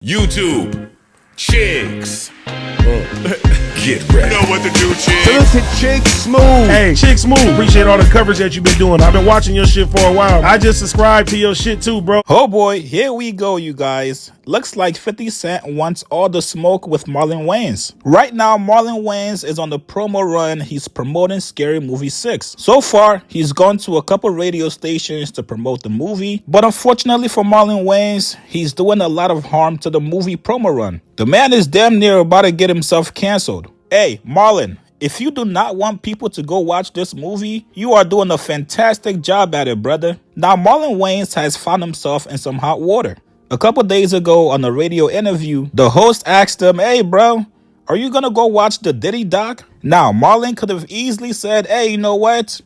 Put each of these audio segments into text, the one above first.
YouTube, chicks. Get ready. You know what to do, chicks. Listen, Chick Smooth. Hey, Chick Smooth. Appreciate all the coverage that you've been doing. I've been watching your shit for a while. I just subscribed to your shit too, bro. Oh boy, here we go, you guys. Looks like 50 Cent wants all the smoke with Marlon Wayans. Right now, Marlon Wayans is on the promo run. He's promoting Scary Movie 6. So far, he's gone to a couple radio stations to promote the movie. But unfortunately for Marlon Wayans, he's doing a lot of harm to the movie promo run. The man is damn near about to get himself canceled. Hey, Marlon, if you do not want people to go watch this movie, you are doing a fantastic job at it, brother. Now, Marlon Wayans has found himself in some hot water. A couple days ago on a radio interview, the host asked him, hey, bro, are you gonna go watch the Diddy doc? Now, Marlon could have easily said, hey, you know what?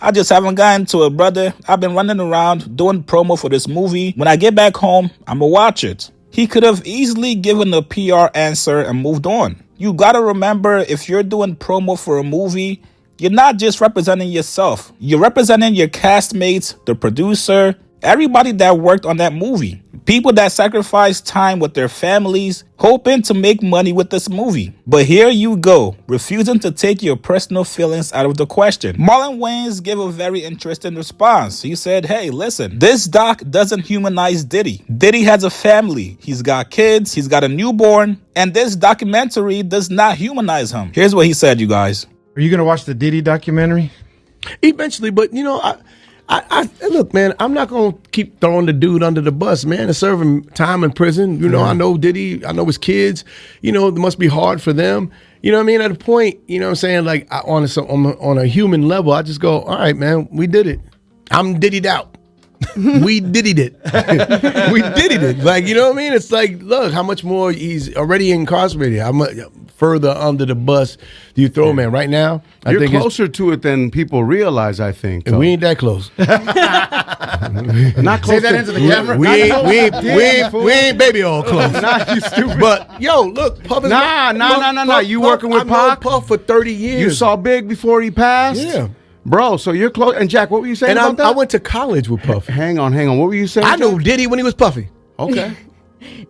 I just haven't gotten to it, brother. I've been running around doing promo for this movie. When I get back home, I'ma watch it. He could have easily given a PR answer and moved on. You gotta remember, if you're doing promo for a movie, you're not just representing yourself. You're representing your castmates, the producer, everybody that worked on that movie. People that sacrificed time with their families, hoping to make money with this movie. But here you go, refusing to take your personal feelings out of the question. Marlon Wayans gave a very interesting response. He said, hey, listen, this doc doesn't humanize Diddy. Diddy has a family. He's got kids. He's got a newborn. And this documentary does not humanize him. Here's what he said, you guys. Are you going to watch the Diddy documentary? Eventually, but you know, I look, man, I'm not going to keep throwing the dude under the bus, man, and serving time in prison. You know, I know Diddy, I know his kids, you know, it must be hard for them. You know what I mean? At a point, you know what I'm saying, like on a human level, I just go, all right, man, we did it. I'm Diddy'd out. We diddied it. We diddied it. Like, you know what I mean? It's like, look, how much more he's already incarcerated. How much further under the bus do you throw, man? Right now, You're closer to it than people realize, I think. we ain't that close. Not close. Say that into the camera. We ain't baby all close. Nah, you stupid. But yo, look, Puff is Nah. You working with Pac? Puff for 30 years. You saw Big before he passed? Yeah. Bro, so you're close. And Jack, what were you saying about that? I went to college with Puff. Hang on. What were you saying? I knew Diddy when he was Puffy. Okay.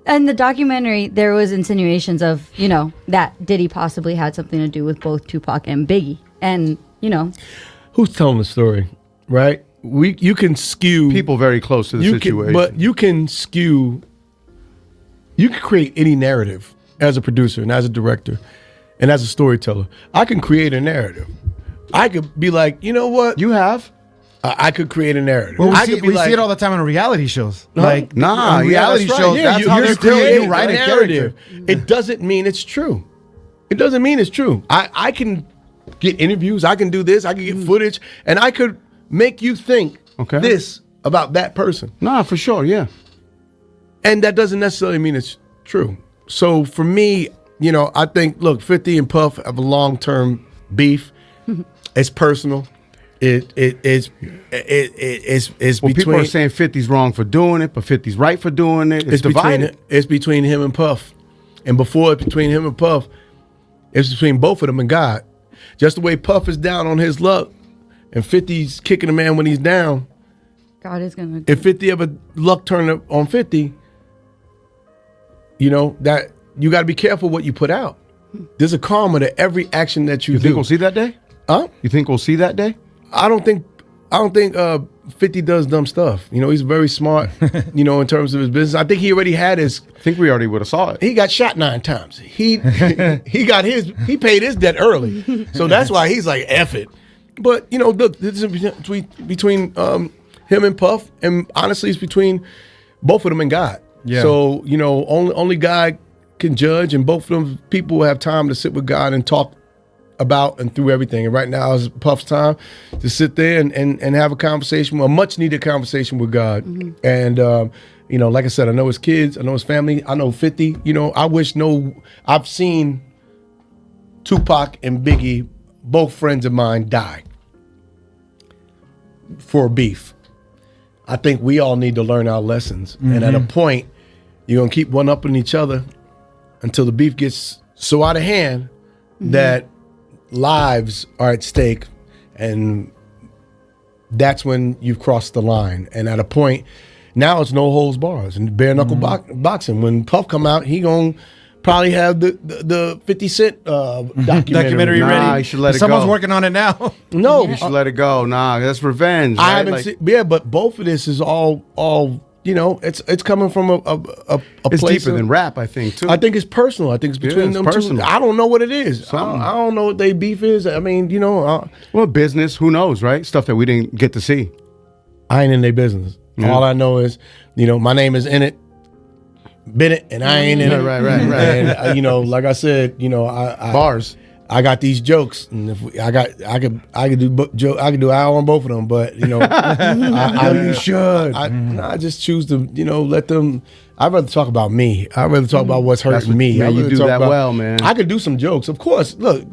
In the documentary, there was insinuations of, you know, that Diddy possibly had something to do with both Tupac and Biggie. And, you know. Who's telling the story, right? You can skew. People very close to the situation. But you can skew. You can create any narrative as a producer and as a director and as a storyteller. I can create a narrative. I could be like, you know what? You have. I could create a narrative. Well, we see it all the time in reality shows. Like, reality shows. Yeah, that's how they're creating. You write a narrative. It doesn't mean it's true. It doesn't mean it's true. I can get interviews. I can do this. I can get footage, and I could make you think this about that person. Nah, for sure. Yeah. And that doesn't necessarily mean it's true. So for me, you know, I think, look, 50 and Puff have a long-term beef. It's personal. It's well, people are saying 50's wrong for doing it, but 50's right for doing it. It's divided. It's between him and Puff. And before it's between him and Puff, it's between both of them and God. Just the way Puff is down on his luck and 50's kicking a man when he's down. God is going to. If 50 ever luck turn up on 50, you know, that you got to be careful what you put out. There's a karma to every action that you do. You think we'll see that day? Huh? You think we'll see that day? I don't think 50 does dumb stuff. You know, he's very smart, you know, in terms of his business. I think he already had his. I think we already would have saw it. He got shot 9 times. He paid his debt early. So that's why he's like, F it. But, you know, look, this is between him and Puff, and honestly, it's between both of them and God. Yeah. So, you know, only God can judge, and both of them people will have time to sit with God and talk about and through everything. And right now is Puff's time to sit there and have a conversation, a much needed conversation with God. And you know, like I said, I know his kids, I know his family, I know 50. You know, I've seen Tupac and Biggie, both friends of mine, die for beef. I think we all need to learn our lessons. And at a point, you're gonna keep one upping each other until the beef gets so out of hand that lives are at stake, and that's when you've crossed the line. And at a point, Now it's no holds bars and bare knuckle boxing. When Puff come out, he gonna probably have the 50 Cent documentary Nah, ready. you should let it Someone's go. working on it now. No, You should let it go. Nah, that's revenge. I right? haven't Like, seen. Yeah, but both of this is all. It's coming from a it's place deeper of- than rap, I think, too. I think it's personal. I think it's between it's them personal. two. I don't know what it is. I Something. don't know what they beef is. I mean, well, business, who knows, right? Stuff that we didn't get to see. I ain't in their business. Yeah. All I know is, my name is in it, Bennett, and I ain't in it. Right. And like I said, I Bars. I got these jokes, and I could do hour on both of them, but you should. I just choose to let them. I'd rather talk about me. I'd rather talk about what's hurting me. Man, I'd you rather do talk that about- well, man. I could do some jokes, of course. Look,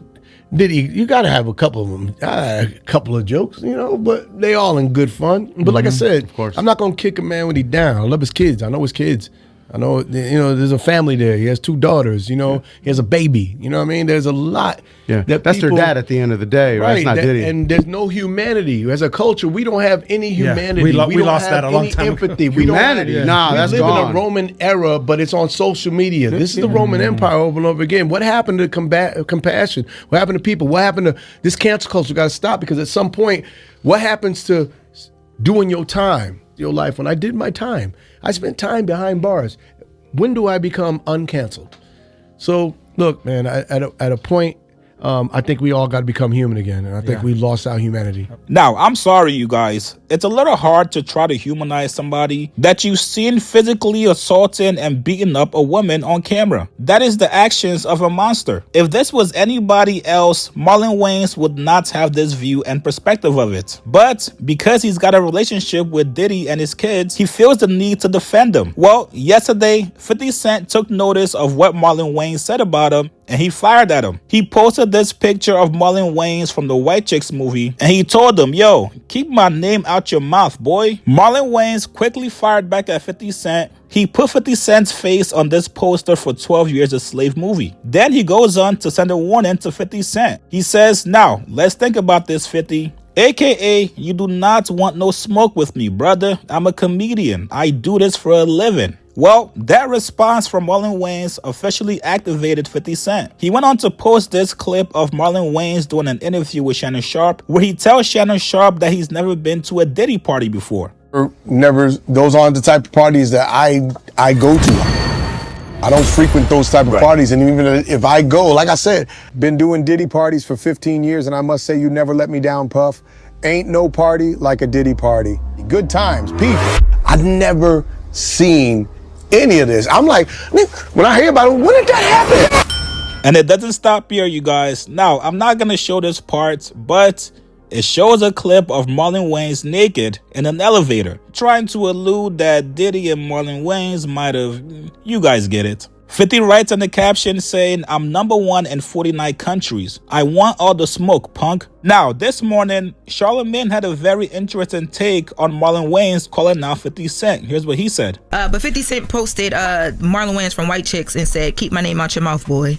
Diddy, you got to have a couple of them, a couple of jokes, but they all in good fun. But like I said, Of course. I'm not gonna kick a man when he's down. I love his kids. I know his kids. I know, there's a family there. He has 2 daughters. He has a baby. You know what I mean? There's a lot. Yeah, that that's people- their dad at the end of the day, right? It's not Diddy. And there's no humanity. As a culture, we don't have any humanity. we don't lost have that a long any time ago. empathy. Humanity? Nah, we that's live in gone. a Roman era, but it's on social media. This is the Roman Empire over and over again. What happened to compassion? What happened to people? What happened to this cancel culture? Got to stop, because at some point, what happens to doing your time, your life? When I did my time, I spent time behind bars. When do I become uncanceled? So look, man, at a point, I think we all got to become human again, and I think we lost our humanity. Now, I'm sorry, you guys. It's a little hard to try to humanize somebody that you've seen physically assaulting and beating up a woman on camera. That is the actions of a monster. If this was anybody else, Marlon Wayans would not have this view and perspective of it. But because he's got a relationship with Diddy and his kids, he feels the need to defend them. Well, yesterday, 50 Cent took notice of what Marlon Wayans said about him, and he fired at him. He posted this picture of Marlon Wayans from the White Chicks movie, and he told him, "Yo, keep my name out your mouth, boy." Marlon Wayans quickly fired back at 50 Cent. He put 50 Cent's face on this poster for 12 Years a Slave movie. Then he goes on to send a warning to 50 Cent. He says, "Now, let's think about this, 50. AKA, you do not want no smoke with me, brother. I'm a comedian. I do this for a living." Well, that response from Marlon Wayans officially activated 50 Cent. He went on to post this clip of Marlon Wayans doing an interview with Shannon Sharp, where he tells Shannon Sharp that he's never been to a Diddy party before. Never, those aren't the type of parties that I go to. I don't frequent those type of parties, and even if I go, like I said, been doing Diddy parties for 15 years, and I must say, you never let me down, Puff. Ain't no party like a Diddy party. Good times, people. I've never seen any of this. I'm like, when I hear about it, when did that happen? And it doesn't stop here, you guys. Now, I'm not going to show this part, but it shows a clip of Marlon Wayans naked in an elevator, trying to allude that Diddy and Marlon Wayans might have, you guys get it. 50 writes in the caption saying, "I'm #1 in 49 countries. I want all the smoke, punk." Now, this morning, Charlamagne had a very interesting take on Marlon Wayans calling out 50 Cent. Here's what he said. But 50 Cent posted Marlon Wayans from White Chicks and said, "Keep my name out your mouth, boy."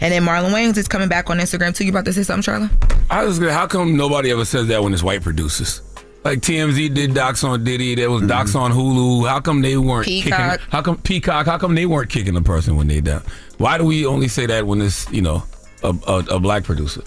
And then Marlon Wayans is coming back on Instagram too. You about to say something, Charla? How come nobody ever says that when it's white producers? Like TMZ did docs on Diddy, there was docs on Hulu. How come they weren't Peacock. kicking? How come Peacock? How come they weren't kicking the person when they down? Why do we only say that when it's a black producer?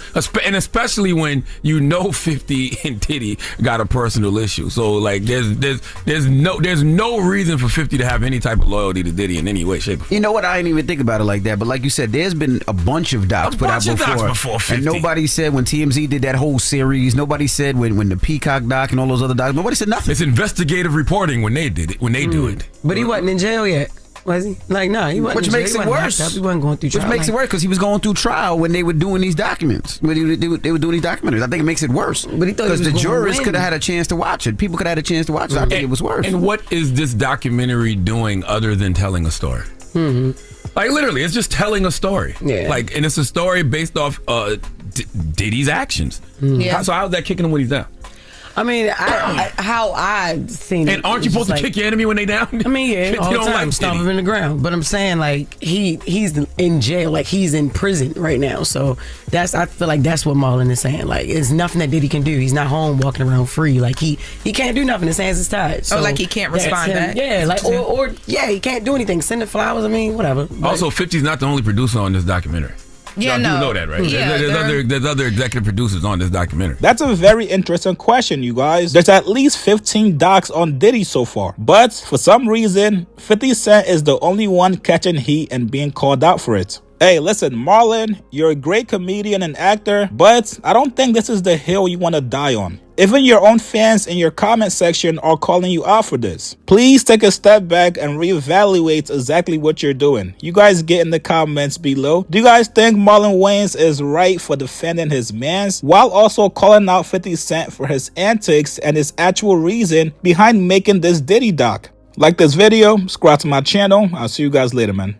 And especially when 50 and Diddy got a personal issue. So like there's no reason for 50 to have any type of loyalty to Diddy in any way, shape, or form. You know what? I didn't even think about it like that. But like you said, there's been a bunch of docs put out before 50. and nobody said when TMZ did that whole series. Nobody said when the Peacock doc and all those other docs. Nobody said nothing. It's investigative reporting when they did it. When they do it. But he wasn't in jail yet, was he? Like, nah, he wasn't. Which in jail. makes He it wasn't worse. locked up. He wasn't going through trial. Which makes it worse because he was going through trial when they were doing these documents. When they were doing these documentaries. I think it makes it worse. But he thought he because was the gonna jurors win. could have had a chance to watch it. People could have had a chance to watch it. I think it was worse. And what is this documentary doing other than telling a story? Like literally, it's just telling a story. Yeah. Like, and it's a story based off Diddy's actions. Yeah. So how's that kicking him when he's down? I mean, how I seen it. And aren't you supposed to kick your enemy when they down? I mean, yeah, all the time, like stomp him in the ground. But I'm saying, like, he's in jail, like he's in prison right now. So I feel like that's what Marlon is saying. Like, it's nothing that Diddy can do. He's not home walking around free. Like he can't do nothing. His hands is tied. So like he can't respond back. Yeah, like or he can't do anything. Send the flowers. I mean, whatever. But also, 50's not the only producer on this documentary. Yeah, you no. know that, right? Yeah, there's other executive producers on this documentary. That's a very interesting question, you guys. There's at least 15 docs on Diddy so far. But for some reason, 50 Cent is the only one catching heat and being called out for it. Hey, listen, Marlon, you're a great comedian and actor, but I don't think this is the hill you want to die on. Even your own fans in your comment section are calling you out for this. Please take a step back and reevaluate exactly what you're doing. You guys get in the comments below. Do you guys think Marlon Wayans is right for defending his mans while also calling out 50 Cent for his antics and his actual reason behind making this Diddy doc? Like this video, subscribe to my channel. I'll see you guys later, man.